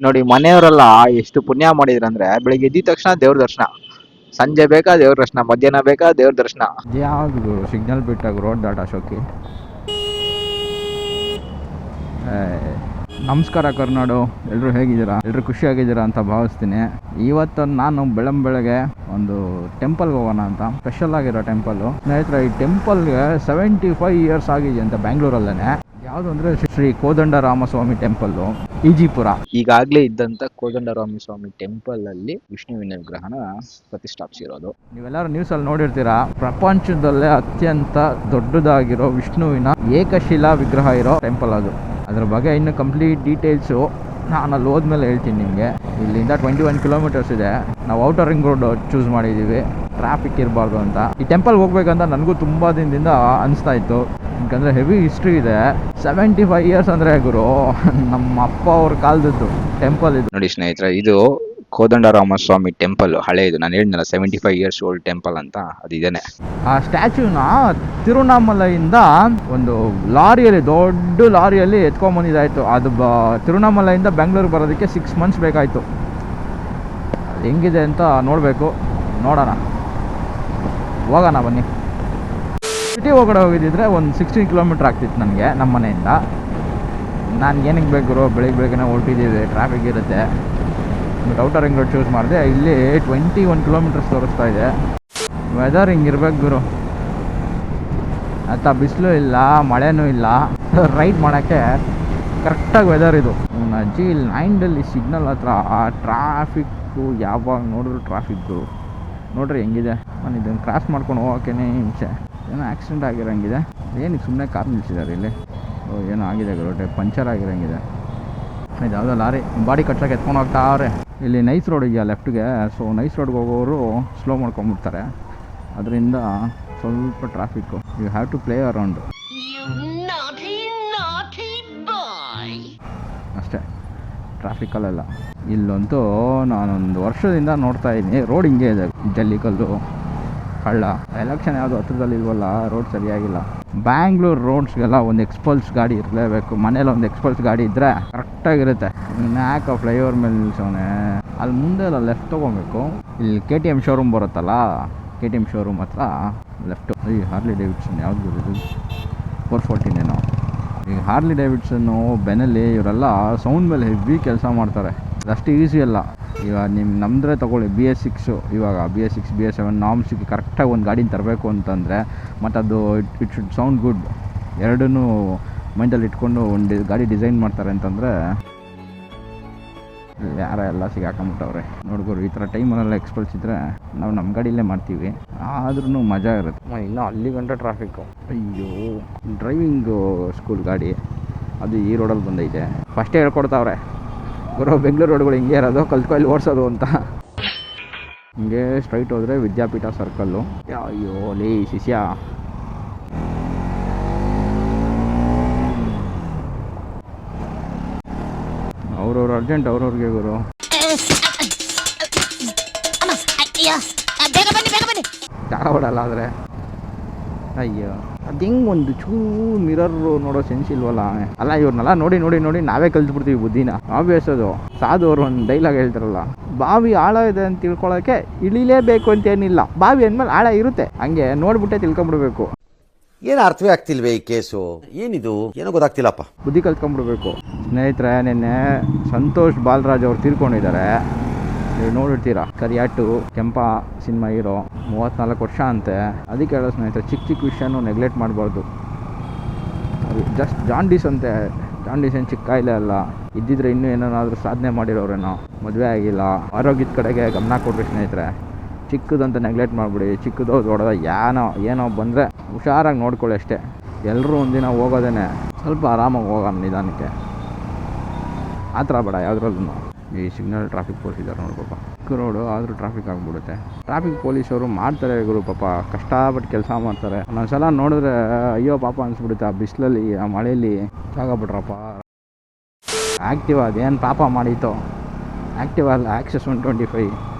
ನೋಡಿ ಮನೆಯವರೆಲ್ಲ ಎಷ್ಟು ಪುಣ್ಯ ಮಾಡಿದ್ರಂದ್ರೆ ಬೆಳಿಗ್ಗೆ ಎದ್ದಿದ ತಕ್ಷಣ ದೇವ್ರ ದರ್ಶನ, ಸಂಜೆ ಬೇಕಾ ದೇವ್ರ ದರ್ಶನ, ಮಧ್ಯಾಹ್ನ ಬೇಕಾ ದೇವ್ರ ದರ್ಶನ. ಯಾವುದು ಸಿಗ್ನಲ್ ಬಿಟ್ಟಾಗ ರೋಡ್ ದಾಟ ಶೋಕಿ. ನಮಸ್ಕಾರ ಕರ್ನಾಡು, ಎಲ್ಲರೂ ಹೇಗಿದ್ದೀರಾ? ಎಲ್ಲರೂ ಖುಷಿಯಾಗಿದ್ದೀರಾ ಅಂತ ಭಾವಿಸ್ತೀನಿ. ಇವತ್ತು ನಾನು ಬೆಳಗ್ಗೆ ಒಂದು ಟೆಂಪಲ್ಗೆ ಹೋಗೋಣ ಅಂತ, ಸ್ಪೆಷಲ್ ಆಗಿರೋ ಟೆಂಪಲ್ಲು. ಸ್ನೇಹಿತರೆ, ಈ ಟೆಂಪಲ್ಗೆ 75 ಇಯರ್ಸ್ ಆಗಿದೆ ಅಂತ ಬ್ಯಾಂಗ್ಳೂರಲ್ಲೇ. ಯಾವುದು ಅಂದರೆ ಶ್ರೀ ಕೋದಂಡರಾಮಸ್ವಾಮಿ ಟೆಂಪಲ್ಲು, ಈಜಿಪುರ. ಈಗಾಗಲೇ ಇದ್ದಂಥ ಕೋದಂಡರಾಮ ಸ್ವಾಮಿ ಟೆಂಪಲ್ ಅಲ್ಲಿ ವಿಷ್ಣುವಿನ ವಿಗ್ರಹನ ಪ್ರತಿಷ್ಠಾಪಿಸಿರೋದು. ನೀವೆಲ್ಲರೂ ನ್ಯೂಸಲ್ಲಿ ನೋಡಿರ್ತೀರಾ, ಪ್ರಪಂಚದಲ್ಲೇ ಅತ್ಯಂತ ದೊಡ್ಡದಾಗಿರೋ ವಿಷ್ಣುವಿನ ಏಕಶಿಲಾ ವಿಗ್ರಹ ಇರೋ ಟೆಂಪಲ್ ಅದು. ಅದ್ರ ಬಗ್ಗೆ ಇನ್ನು ಕಂಪ್ಲೀಟ್ ಡೀಟೇಲ್ಸು ನಾನು ಅಲ್ಲಿ ಹೋದ್ಮೇಲೆ ಹೇಳ್ತೀನಿ ನಿಮಗೆ. ಇಲ್ಲಿಂದ 21 ಕಿಲೋಮೀಟರ್ಸ್ ಇದೆ. ನಾವು ಔಟರ್ ರಿಂಗ್ ರೋಡ್ ಚೂಸ್ ಮಾಡಿದ್ದೀವಿ, ಟ್ರಾಫಿಕ್ ಇರಬಾರ್ದು ಅಂತ. ಈ ಟೆಂಪಲ್ಗೆ ಹೋಗ್ಬೇಕಂತ ನನಗೂ ತುಂಬ ದಿನದಿಂದ ಅನಿಸ್ತಾ ಇತ್ತು, ಯಾಕಂದರೆ ಹೆವಿ ಹಿಸ್ಟ್ರಿ ಇದೆ. 75 ಇಯರ್ಸ್ ಅಂದರೆ ಗುರು, ನಮ್ಮ ಅಪ್ಪ ಅವ್ರ ಕಾಲದದ್ದು ಟೆಂಪಲ್ ಇದು. ನೋಡಿ ಸ್ನೇಹಿತರೆ, ಇದು ಕೋದಂಡರಾಮ ಸ್ವಾಮಿ ಟೆಂಪಲ್ ಹಳೆಯದು. ನಾನು ಹೇಳಿದ್ನಲ್ಲ 75 ಇಯರ್ಸ್ ಓಲ್ಡ್ ಟೆಂಪಲ್ ಅಂತ, ಅದಿದೇನೆ. ಆ ಸ್ಟ್ಯಾಚ್ಯೂನ ತಿರುವಣ್ಣಾಮಲೈಯಿಂದ ಒಂದು ಲಾರಿಯಲ್ಲಿ, ದೊಡ್ಡ ಲಾರಿಯಲ್ಲಿ ಎತ್ಕೊಂಬಂದಿದ್ದಾಯಿತು. ಅದು ತಿರುವಣ್ಣಾಮಲೈಯಿಂದ ಬೆಂಗಳೂರಿಗೆ ಬರೋದಕ್ಕೆ 6 ಮಂತ್ಸ್ ಬೇಕಾಯಿತು. ಹೆಂಗಿದೆ ಅಂತ ನೋಡಬೇಕು, ನೋಡೋಣ, ಹೋಗೋಣ ಬನ್ನಿ. ಸಿಟಿ ಒಳಗಡೆ ಹೋಗಿದ್ದಿದ್ರೆ ಒಂದು 16 ಕಿಲೋಮೀಟ್ರ್ ಆಗ್ತಿತ್ತು ನನಗೆ ನಮ್ಮ ಮನೆಯಿಂದ. ನಾನು ಏನಕ್ಕೆ ಬೇಕು, ಬೆಳಗ್ಗೆ ಹೊರಟಿದ್ದೀವಿ, ಟ್ರಾಫಿಕ್ ಇರುತ್ತೆ. But outer ring road choose ಮಾಡಿದೆ. ಇಲ್ಲಿ 21 ಕಿಲೋಮೀಟರ್ಸ್ ತೋರಿಸ್ತಾ ಇದೆ. ವೆದರ್ ಹಿಂಗಿರ್ಬೇಕು ಗುರು, ಅಂತ ಬಿಸಿಲು ಇಲ್ಲ, ಮಳೆನೂ ಇಲ್ಲ, ರೈಡ್ ಮಾಡೋಕ್ಕೆ ಕರೆಕ್ಟಾಗಿ ವೆದರ್ ಇದು. ಅಜ್ಜಿ ಇಲ್ಲಿ 9 ಸಿಗ್ನಲ್ ಹತ್ರ ಆ ಟ್ರಾಫಿಕ್ಕು, ಯಾವಾಗ ನೋಡಿದ್ರು ಟ್ರಾಫಿಕ್ಕು ನೋಡ್ರಿ ಹೆಂಗಿದೆ. ನಾನು ಇದನ್ನು ಕ್ರಾಸ್ ಮಾಡ್ಕೊಂಡು ಹೋಗೋಕ್ಕೇ ಹಿಂಸೆ. ಏನೋ ಆಕ್ಸಿಡೆಂಟ್ ಆಗಿರೋಂಗಿದೆ. ಏನಕ್ಕೆ ಸುಮ್ಮನೆ ಕಾರ್ ನಿಲ್ಸಿದ್ದಾರೆ ಇಲ್ಲಿ? ಏನೋ ಆಗಿದೆ ಗುರು, ಪಂಚರ್ ಆಗಿರೋಂಗಿದೆ. ಇದು ಯಾವುದೋ ಲಾರಿ ಬಾಡಿ ಕಟ್ಸೋಕೆ ಎತ್ಕೊಂಡು ಹೋಗ್ತಾವ್ರೆ. ಇಲ್ಲಿ ನೈಸ್ ರೋಡ್ ಇದೆಯಾ ಲೆಫ್ಟ್ಗೆ, ಸೊ ನೈಸ್ ರೋಡ್ಗೆ ಹೋಗೋರು ಸ್ಲೋ ಮಾಡ್ಕೊಂಬಿಡ್ತಾರೆ, ಅದರಿಂದ ಸ್ವಲ್ಪ traffic. You have to play around ಅಷ್ಟೇ, ಟ್ರಾಫಿಕಲ್ಲೆಲ್ಲ. ಇಲ್ಲಂತೂ ನಾನೊಂದು ವರ್ಷದಿಂದ ನೋಡ್ತಾ ಇದ್ದೀನಿ, ರೋಡ್ ಹಿಂಗೆ ಇದೆ, ಜಲ್ಲಿಕಲ್ಲು, ಹಳ್ಳ. ಎಲೆಕ್ಷನ್ ಯಾವುದು ಹತ್ರದಲ್ಲಿ ಇಲ್ವಲ್ಲ, ರೋಡ್ ಸರಿಯಾಗಿಲ್ಲ. ಬ್ಯಾಂಗ್ಳೂರು ರೋಡ್ಸ್ಗೆಲ್ಲ ಒಂದು ಎಕ್ಸ್ಪಲ್ಸ್ ಗಾಡಿ ಇರಲೇಬೇಕು. ಮನೇಲಿ ಒಂದು ಎಕ್ಸ್ಪಲ್ಸ್ ಗಾಡಿ ಇದ್ದರೆ ಕರೆಕ್ಟಾಗಿರುತ್ತೆ. ಯಾಕೆ ಫ್ಲೈಓವರ್ ಮೇಲೆ ನಿಲ್ಸೋನೆ, ಅಲ್ಲಿ ಮುಂದೆ ಎಲ್ಲ ಲೆಫ್ಟ್ ತೊಗೊಬೇಕು. ಇಲ್ಲಿ KTM ಶೋರೂಮ್ ಬರುತ್ತಲ್ಲ, KTM ಶೋರೂಮ್ ಹತ್ರ ಲೆಫ್ಟು. ಈ ಹಾರ್ಲಿ ಡೇವಿಡ್ಸನ್ ಯಾವ್ದು ಇದು 414 ಏನೋ. ಈ ಹಾರ್ಲಿ ಡೇವಿಡ್ಸನ್ನು, ಬೆನಲ್ಲಿ, ಇವರೆಲ್ಲ ಸೌಂಡ್ ಮೇಲೆ ಹೆವಿ ಕೆಲಸ ಮಾಡ್ತಾರೆ. ಅಷ್ಟು ಈಸಿ ಅಲ್ಲ. ಇವಾಗ ನಮ್ಮದ್ರೆ ತೊಗೊಳ್ಳಿ, BS6, ಇವಾಗ BS6 BS7 ನಾಮ್ಸಿಗೆ ಕರೆಕ್ಟಾಗಿ ಒಂದು ಗಾಡಿನ ತರಬೇಕು ಅಂತಂದರೆ, ಮತ್ತು ಅದು ಇಟ್ ಶುಡ್ ಸೌಂಡ್ ಗುಡ್, ಎರಡನ್ನೂ ಮೈಂಡಲ್ಲಿ ಇಟ್ಕೊಂಡು ಒಂದು ಗಾಡಿ ಡಿಸೈನ್ ಮಾಡ್ತಾರೆ ಅಂತಂದರೆ ಯಾರೆಲ್ಲ ಸಿಗಾಕೊಂಬಿಟ್ಟವ್ರೆ ನೋಡ್ಗೋರು. ಈ ಥರ ಟೈಮಲ್ಲೆಲ್ಲ ಎಕ್ಸ್ಪಲ್ಸ್ ಇದ್ದರೆ ನಾವು ನಮ್ಮ ಗಾಡಿಯಲ್ಲೇ ಮಾಡ್ತೀವಿ, ಆದ್ರೂ ಮಜಾ ಇರುತ್ತೆ. ಇನ್ನೂ ಅಲ್ಲಿ ಗಂಟೆ ಟ್ರಾಫಿಕ್ಕು. ಅಯ್ಯೋ, ಡ್ರೈವಿಂಗು ಸ್ಕೂಲ್ ಗಾಡಿ ಅದು ಈ ರೋಡಲ್ಲಿ ಬಂದೈತೆ. ಫಸ್ಟೇ ಹೇಳ್ಕೊಡ್ತಾವ್ರೆ ಗುರು, ಬೆಂಗಳೂರು ರೋಡ್ಗಳು ಹಿಂಗೆ ಇರೋದು, ಕಲ್ತ್ಕೊಳ್ಳಿ ಓಡಿಸೋದು ಅಂತ. ಹಿಂಗೆ ಸ್ಟ್ರೈಟ್ ಹೋದರೆ ವಿದ್ಯಾಪೀಠ ಸರ್ಕಲ್ಲು. ಅಯ್ಯೋ ಲೇ ಶಿಷ್ಯ, ಅವ್ರವ್ರು ಅರ್ಜೆಂಟ್ ಅವ್ರವ್ರಿಗೆ ಗುರು. ತಗೊಬಿಡಲ್ಲ ಆದರೆ ಅಯ್ಯೋ, ಅದು ಹೆಂಗೆ ಒಂದು ಚೂರು ಮಿರರು ನೋಡೋ ಸೆನ್ಸ್ ಇಲ್ವಲ್ಲ. ಅಲ್ಲ, ಇವ್ರನ್ನೆಲ್ಲ ನೋಡಿ ನೋಡಿ ನೋಡಿ ನಾವೇ ಕಲ್ತ್ಬಿಡ್ತೀವಿ ಬುದ್ಧಿನ. ಆಬ್ವಿಯಸ್ಸದು ಸಾಧು ಅವರು ಒಂದು ಡೈಲಾಗ್ ಹೇಳ್ತಾರಲ್ಲ, ಬಾವಿ ಆಳ ಇದೆ ಅಂತ ತಿಳ್ಕೊಳ್ಳೋಕ್ಕೆ ಇಳಿಲೇಬೇಕು ಅಂತೇನಿಲ್ಲ, ಬಾವಿ ಅಂದಮೇಲೆ ಆಳ ಇರುತ್ತೆ, ಹಂಗೆ ನೋಡ್ಬಿಟ್ಟೆ ತಿಳ್ಕೊಂಬಿಡ್ಬೇಕು. ಏನು ಅರ್ಥವೇ ಆಗ್ತಿಲ್ವೇ ಈ ಕೇಸು? ಏನಿದು, ಏನೋ ಗೊತ್ತಾಗ್ತಿಲ್ಲಪ್ಪ. ಬುದ್ಧಿ ಕಲ್ತ್ಕೊಂಡ್ಬಿಡ್ಬೇಕು. ಸ್ನೇಹಿತರೆ, ನಿನ್ನೆ ಸಂತೋಷ್ ಬಾಲರಾಜ್ ಅವ್ರು ತೀರ್ಕೊಂಡಿದ್ದಾರೆ. ನೀವು ನೋಡಿರ್ತೀರಾ, ಕರಿಯಾಟು ಕೆಂಪ ಸಿನಿಮಾ ಹೀರೋ, 34 ವರ್ಷ ಅಂತೆ. ಅದಕ್ಕೆ ಹೇಳೋ ಸ್ನೇಹಿತರೆ, ಚಿಕ್ಕ ಚಿಕ್ಕ ವಿಷಯನೂ ನೆಗ್ಲೆಕ್ಟ್ ಮಾಡಬಾರ್ದು. ಅದು ಜಸ್ಟ್ ಜಾಂಡೀಸ್ ಅಂತೆ. ಜಾಂಡೀಸ್ ಏನು ಚಿಕ್ಕ ಕಾಯಿಲೆ ಅಲ್ಲ. ಇದ್ದಿದ್ರೆ ಇನ್ನೂ ಏನಾದರೂ ಸಾಧನೆ ಮಾಡಿರೋರೇನೋ. ಮದುವೆ ಆಗಿಲ್ಲ, ಆರೋಗ್ಯದ ಕಡೆಗೆ ಗಮನ ಕೊಡ್ರಿ ಸ್ನೇಹಿತರೆ. ಚಿಕ್ಕದಂತ ನೆಗ್ಲೆಕ್ಟ್ ಮಾಡಿಬಿಡಿ. ಚಿಕ್ಕದೋ ದೊಡ್ಡದ ಏನೋ ಬಂದರೆ ಹುಷಾರಾಗಿ ನೋಡ್ಕೊಳ್ಳಿ ಅಷ್ಟೇ. ಎಲ್ಲರೂ ಒಂದಿನ ಹೋಗೋದೇ, ಸ್ವಲ್ಪ ಆರಾಮಾಗಿ ಹೋಗೋಣ ನಿಧಾನಕ್ಕೆ, ಆ ಥರ ಬೇಡ ಯಾವುದ್ರಲ್ಲೂ. ಈ ಸಿಗ್ನಲ್ ಟ್ರಾಫಿಕ್ ಪೊಲೀಸ್ ಇದ್ದಾರೆ ನೋಡಿ ಪಾಪ, ಚಿಕ್ಕ ರೋಡು ಆದರೂ ಟ್ರಾಫಿಕ್ ಆಗಿಬಿಡುತ್ತೆ. ಟ್ರಾಫಿಕ್ ಪೊಲೀಸವರು ಮಾಡ್ತಾರೆ ಗುರು ಪಾಪ, ಕಷ್ಟಪಟ್ಟು ಕೆಲಸ ಮಾಡ್ತಾರೆ. ಒಂದೊಂದ್ಸಲ ನೋಡಿದ್ರೆ ಅಯ್ಯೋ ಪಾಪ ಅನಿಸ್ಬಿಡುತ್ತೆ. ಆ ಬಿಸಿಲಲ್ಲಿ, ಆ ಮಳೆಯಲ್ಲಿ ಸಾಗಬಿಟ್ರಪ್ಪ. ಆ್ಯಕ್ಟಿವ್ ಅದೇನು ಪಾಪ ಮಾಡಿತ್ತು, ಆ್ಯಕ್ಟಿವ್ ಅಲ್ಲ, ಆಕ್ಸಸ್ 125.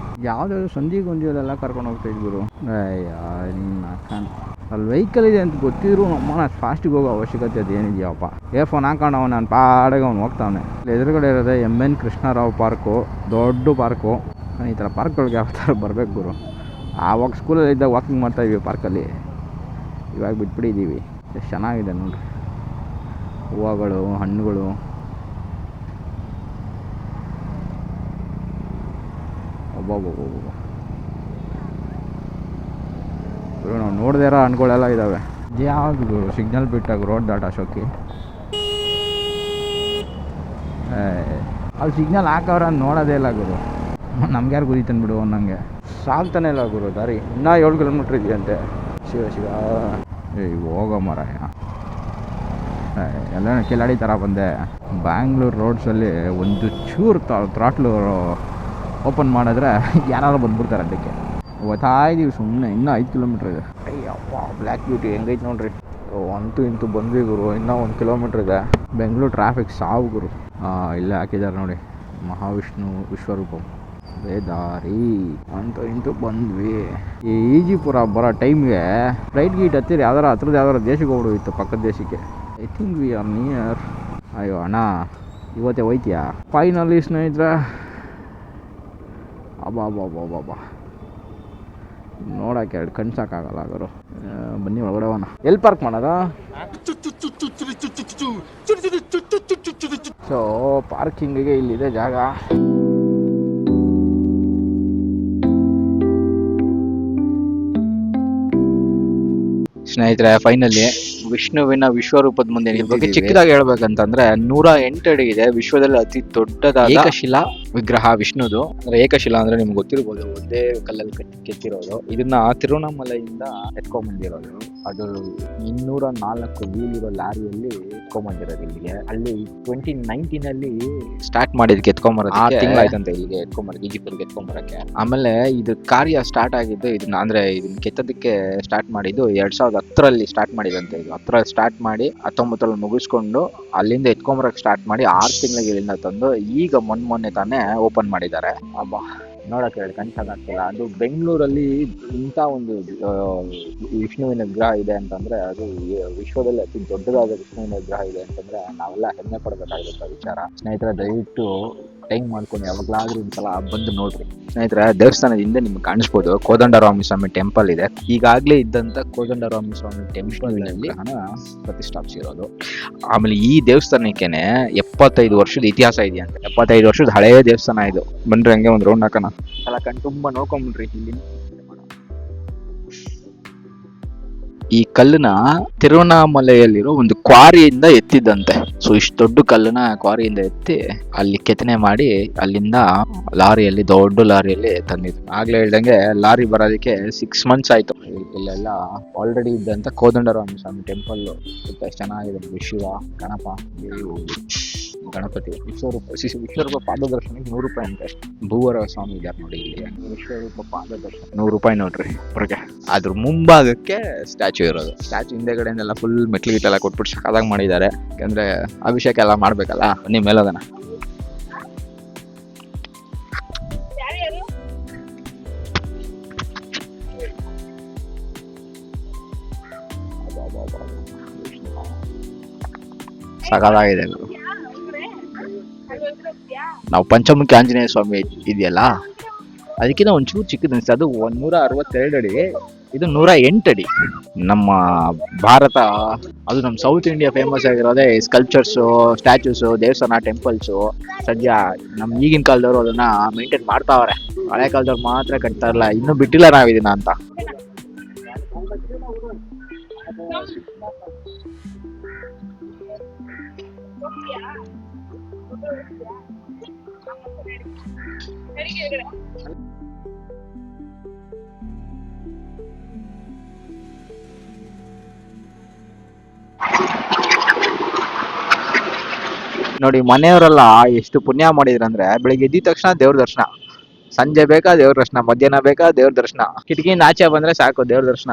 ಯಾವುದಾದ್ರು ಸಂಧಿ ಗೊಂದಿಯಲ್ಲೆಲ್ಲ ಕರ್ಕೊಂಡು ಹೋಗ್ತಾ ಇದ್ದರು. ಅಲ್ಲಿ ವೆಹಿಕಲ್ ಇದೆ ಅಂತ ಗೊತ್ತಿದ್ರು ನಮ್ಮನ ಫಾಸ್ಟಿಗೆ ಹೋಗೋ ಅವಶ್ಯಕತೆ ಅದೇನಿದೆಯಪ್ಪ. ಫೋನ್ ಹಾಕೊಂಡು ನಾನು ಪಾಡಿಗೆ ಅವ್ನು ಹೋಗ್ತಾವನೆ. ಎದುರುಗಡೆ ಇರೋದೇ MN ಕೃಷ್ಣರಾವ್ ಪಾರ್ಕು, ದೊಡ್ಡ ಪಾರ್ಕು. ಈ ಥರ ಪಾರ್ಕ್ಗಳಿಗೆ ಯಾವ ಥರ ಬರಬೇಕು ಗುರು. ಆವಾಗ ಸ್ಕೂಲಲ್ಲಿ ಇದ್ದಾಗ ವಾಕಿಂಗ್ ಮಾಡ್ತಾಯಿದ್ವಿ ಪಾರ್ಕಲ್ಲಿ, ಇವಾಗ ಬಿಟ್ಬಿಟ್ಟಿದ್ದೀವಿ. ಎಷ್ಟು ಚೆನ್ನಾಗಿದೆ ನೋಡಿರಿ, ಹೂವುಗಳು, ಹಣ್ಣುಗಳು. ಒಬ್ಬೊಬ್ಬೊಬ್ಬ ನಾವು ನೋಡದೇ ಇರೋ ಹಣ್ಣುಗಳೆಲ್ಲ ಇದ್ದಾವೆ. ಯಾವುದು ಸಿಗ್ನಲ್ ಬಿಟ್ಟಾಗ ರೋಡ್ ದಾಟಾಶೋಕ್ಕೆ ಅಲ್ಲಿ ಸಿಗ್ನಲ್ ಹಾಕವ್ರ ನೋಡೋದೇ ಇಲ್ಲ ಗುರು. ನಮ್ಗೆ ಯಾರು ಗುರಿತಾನೆ ಬಿಡು ಅನ್ನಂಗೆ. ಸಾಲ್ತಾನೆ ಇಲ್ಲ ಗುರು ದಾರಿ. ಇನ್ನೂ 7 ಕಿಲೋಮೀಟ್ರ್ ಇದೆಯಂತೆ. ಶಿವ ಶಿವ ಹೋಗೋ ಮಾರಾಯ. ಎಲ್ಲ ಕಿಲಾಡಿ ಥರ ಬಂದೆ. ಬ್ಯಾಂಗ್ಳೂರು ರೋಡ್ಸಲ್ಲಿ ಒಂದು ಚೂರು ಥ್ರಾಟ್ಲು ಓಪನ್ ಮಾಡಿದ್ರೆ ಯಾರು ಬಂದ್ಬಿಡ್ತಾರೆ ಅದಕ್ಕೆ. ಓದ್ತಾಯಿದ್ದೀವಿ ಸುಮ್ಮನೆ. ಇನ್ನೂ 5 ಕಿಲೋಮೀಟ್ರ್ ಇದೆ. ಅಯ್ಯಪ್ಪ ಬ್ಲ್ಯಾಕ್ ಬ್ಯೂಟಿ ಹೆಂಗೈತೆ ನೋಡ್ರಿ. ಅಂತೂ ಇಂತೂ ಬಂದ್ವಿ ಗುರು. ಇನ್ನೂ 1 ಕಿಲೋಮೀಟ್ರ್ ಇದೆ. ಬೆಂಗಳೂರು ಟ್ರಾಫಿಕ್ ಸಾವು ಗುರು. ಇಲ್ಲೇ ಹಾಕಿದ್ದಾರೆ ನೋಡಿ, ಮಹಾವಿಷ್ಣು ವಿಶ್ವರೂಪಂ ದಾರಿ. ಅಂತೂ ಇಂತೂ ಬಂದ್ವಿ. ಈ ಈಜಿಪುರ ಬರೋ ಟೈಮ್ಗೆ ಫ್ಲೈಟ್ ಗೀಟ್ ಹತ್ತಿರ ಯಾವ್ದಾರ ದೇಶಕ್ಕೆ ಹೋಗ್ಬಿಡೋಗಿತ್ತು, ಪಕ್ಕದ ದೇಶಕ್ಕೆ. I think we are near. ಅಯ್ಯೋ ಅಣ್ಣ ಇವತ್ತೇ ಹೋಯ್ತೀಯಾ ಫೈನಲಿ ಸ್ನೇಹಿತರೆ? ಅಬ್ಬಾ ನೋಡೋಕೆ 2 ಕಣ್ಣು ಸಾಕಾಗಲ್ಲ ಗುರು. ಬನ್ನಿ ಒಳಗಡೆ ಹೋಗೋಣ. ಎಲ್ಲಿ ಪಾರ್ಕ್ ಮಾಡೋದು? ಸೊ ಪಾರ್ಕಿಂಗಿಗೆ ಇಲ್ಲಿದೆ ಜಾಗ. ಸ್ನೇಹಿತರೆ ಫೈನಲಿ ವಿಷ್ಣುವಿನ ವಿಶ್ವರೂಪದ ಮುಂದೆ ಬಗ್ಗೆ ಚಿಕ್ಕದಾಗಿ ಹೇಳ್ಬೇಕಂತಂದ್ರೆ 108 ಅಡಿ ಇದೆ. ವಿಶ್ವದಲ್ಲಿ ಅತಿ ದೊಡ್ಡದಾದ ಏಕಶಿಲಾ ವಿಗ್ರಹ ವಿಷ್ಣುದು. ಅಂದ್ರೆ ಏಕಶಿಲಾ ಅಂದ್ರೆ ನಿಮ್ಗೆ ಗೊತ್ತಿರ್ಬೋದು, ಒಂದೇ ಕಲ್ಲಲ್ಲಿ ಕೆತ್ತಿರೋದು. ಇದನ್ನ ತಿರುವಣ್ಣಾಮಲೈಯಿಂದ ಎತ್ಕೊಂಡ್ಬಂದಿರೋದು. ಅದು 204 ವೀಲ್ ಇರೋ ಲಾರಿಯಲ್ಲಿ ಎತ್ಕೊಂಡ್ಬಂದಿರೋದು ಇಲ್ಲಿಗೆ. ಅಲ್ಲಿ 2019 ಸ್ಟಾರ್ಟ್ ಮಾಡಿದ್ಕೆ ಎತ್ಕೊಂಬರೋದು 6 ತಿಂಗಳಾಯ್ತಂತೆ ಇಲ್ಲಿಗೆ ಎತ್ಕೊಂಬರೋದು, ಈಜಿಪ್ಟ್ಗೆ ಎತ್ಕೊಂಬರಕ್ಕೆ. ಆಮೇಲೆ ಇದು ಕಾರ್ಯ ಸ್ಟಾರ್ಟ್ ಆಗಿದ್ದು ಇದನ್ನ ಅಂದ್ರೆ ಇದನ್ನ ಕೆತ್ತೋದಕ್ಕೆ ಸ್ಟಾರ್ಟ್ ಮಾಡಿದ್ದು 2010ರಲ್ಲಿ ಸ್ಟಾರ್ಟ್ ಮಾಡಿದಂತೆ. ಇದು 10 ಸ್ಟಾರ್ಟ್ ಮಾಡಿ 19ರಲ್ಲಿ ಮುಗಿಸ್ಕೊಂಡು ಅಲ್ಲಿಂದ ಎತ್ಕೊಂಬರಕ್ಕೆ ಸ್ಟಾರ್ಟ್ ಮಾಡಿ 6 ತಿಂಗಳಿಗೆ ಇಲ್ಲಿಂದ ತಂದು ಈಗ ಮೊನ್ನೆ ತಾನೇ ಓಪನ್ ಮಾಡಿದ್ದಾರೆ. ಅಬ್ಬಾ ನೋಡಕ್ಕೆ ಕನ್ಸಾಗ್ತಿಲ್ಲ. ಅದು ಬೆಂಗಳೂರಲ್ಲಿ ಇಂಥ ಒಂದು ವಿಷ್ಣುವಿನ ವಿಗ್ರಹ ಇದೆ ಅಂತಂದ್ರೆ, ಅದು ವಿಶ್ವದಲ್ಲಿ ಅತಿ ದೊಡ್ಡದಾದ ವಿಷ್ಣುವಿನ ವಿಗ್ರಹ ಇದೆ ಅಂತಂದ್ರೆ ನಾವೆಲ್ಲ ಹೆಮ್ಮೆ ಪಡಬೇಕಾಗಿರುತ್ತೆ ವಿಚಾರ. ಸ್ನೇಹಿತರೆ ದಯವಿಟ್ಟು ಟೈಮ್ ಮಾಡ್ಕೊಂಡು ಯಾವಾಗಲಾದ್ರೂ ಒಂದ್ಸಲ ಬಂದು ನೋಡ್ರಿ. ಸ್ನೇಹಿತರೆ ದೇವಸ್ಥಾನದ ಹಿಂದೆ ನಿಮ್ಗೆ ಕಾಣಿಸ್ಬೋದು ಕೋದಂಡರಾಮ ಸ್ವಾಮಿ ಟೆಂಪಲ್ ಇದೆ. ಈಗಾಗಲೇ ಇದ್ದಂತ ಕೋದಂಡರಾಮ ಸ್ವಾಮಿ ಟೆಂಪಲ್ ನಲ್ಲಿ ಹಣ ಪ್ರತಿಷ್ಠಾಪಿಸಿರೋದು. ಆಮೇಲೆ ಈ ದೇವಸ್ಥಾನಕ್ಕೇನೆ 75 ವರ್ಷದ ಇತಿಹಾಸ ಇದೆಯಂತೆ. 75 ವರ್ಷದ ಹಳೆಯ ದೇವಸ್ಥಾನ ಇದು. ಬನ್ರಿ ಹಂಗೆ ಒಂದು ರೌಂಡ್ ಹಾಕೋಣ. ಎಲ್ಲ ಕಣ್ ತುಂಬಾ ನೋಡ್ಕೊಂಡ್ಬಿಡ್ರಿ. ಇಲ್ಲಿ ಈ ಕಲ್ಲನ್ನ ತಿರುವಣ್ಣಾಮಲೆಯಲ್ಲಿರೋ ಒಂದು ಕ್ವಾರಿಯಿಂದ ಎತ್ತಿದ್ದಂತೆ. ಸೊ ಇಷ್ಟು ದೊಡ್ಡ ಕಲ್ಲನ್ನ ಕ್ವಾರಿಯಿಂದ ಎತ್ತಿ ಅಲ್ಲಿ ಕೆತ್ತನೆ ಮಾಡಿ ಅಲ್ಲಿಂದ ಲಾರಿಯಲ್ಲಿ, ದೊಡ್ಡ ಲಾರಿಯಲ್ಲಿ ತಂದಿದ್ರು. ಆಗ್ಲೇ ಹೇಳ್ದಂಗೆ ಲಾರಿ ಬರೋದಕ್ಕೆ 6 ಮಂತ್ಸ್ ಆಯ್ತು. ಇಲ್ಲೆಲ್ಲ ಆಲ್ರೆಡಿ ಇದ್ದಂತ ಕೋದಂಡರಾಮ ಸ್ವಾಮಿ ಟೆಂಪಲ್ ಎಷ್ಟು ಚೆನ್ನಾಗಿದೆ. ಶಿವ, ಗಣಪ, ಗಣಪತಿ, ವಿಶ್ವರೂಪ ಪಾದದರ್ಶನಕ್ಕೆ 100 ರೂಪಾಯಿ ಅಂತೆ. ಭೂವರ ಸ್ವಾಮಿ ಇದ್ದಾರೆ ನೋಡಿ ಇಲ್ಲಿ. ವಿಶ್ವರೂಪ ಪಾದದರ್ಶನ 100 ರೂಪಾಯಿ ನೋಡ್ರಿ ಹೊರಗೆ. ಅದ್ರ ಮುಂಭಾಗಕ್ಕೆ ಸ್ಟ್ಯಾಚು ಇರೋದು. ಸ್ಟ್ಯಾಚು ಹಿಂದೆಗಡೆಯಿಂದೆಲ್ಲ ಫುಲ್ ಮೆಟ್ಲಿಗೆಲ್ಲ ಕೊಟ್ಬಿಟ್ಟು ಸಖತ್ತಾಗಿ ಮಾಡಿದ್ದಾರೆ. ಯಾಕಂದ್ರೆ ಅಭಿಷೇಕ ಎಲ್ಲ ಮಾಡ್ಬೇಕಲ್ಲ. ನಿಮ್ಮ ಮೇಲೋದನ ಸಖತ್ತಾಗಿದೆ. ನಾವು ಪಂಚಮುಖಿ ಆಂಜನೇಯ ಸ್ವಾಮಿ ಇದೆಯಲ್ಲ, ಅದಕ್ಕಿಂತ ಒಂಚೂರು ಚಿಕ್ಕದ ಅನಿಸ್ತು. ಅದು 162 ಅಡಿ, ಇದು 108 ಅಡಿ. ನಮ್ಮ ಭಾರತ, ಅದು ನಮ್ಮ ಸೌತ್ ಇಂಡಿಯಾ ಫೇಮಸ್ ಆಗಿರೋದೇ ಸ್ಕಲ್ಪ್ಚರ್ಸು, ಸ್ಟ್ಯಾಚ್ಯೂಸು, ದೇವಸ್ಥಾನ, ಟೆಂಪಲ್ಸು. ಸದ್ಯ ನಮ್ಮ ಈಗಿನ ಕಾಲದವರು ಅದನ್ನ ಮೇಂಟೈನ್ ಮಾಡ್ತಾವ್ರೆ. ಹಳೆ ಕಾಲದವ್ರು ಮಾತ್ರ ಕಟ್ತಾ ಇರಲ್ಲ, ಇನ್ನೂ ಬಿಟ್ಟಿಲ್ಲ ನಾವಿದನ್ನ ಅಂತ. ನೋಡಿ ಮನೆಯವರೆಲ್ಲ ಎಷ್ಟು ಪುಣ್ಯ ಮಾಡಿದ್ರಂದ್ರೆ, ಬೆಳಿಗ್ಗೆ ಎದ್ದಿದ ತಕ್ಷಣ ದೇವ್ರ ದರ್ಶನ, ಸಂಜೆ ಬೇಕಾ ದೇವ್ರ ದರ್ಶನ, ಮಧ್ಯಾಹ್ನ ಬೇಕಾ ದೇವ್ರ ದರ್ಶನ, ಕಿಟಕಿಯಿಂದ ಆಚೆ ಬಂದ್ರೆ ಸಾಕು ದೇವ್ರ ದರ್ಶನ.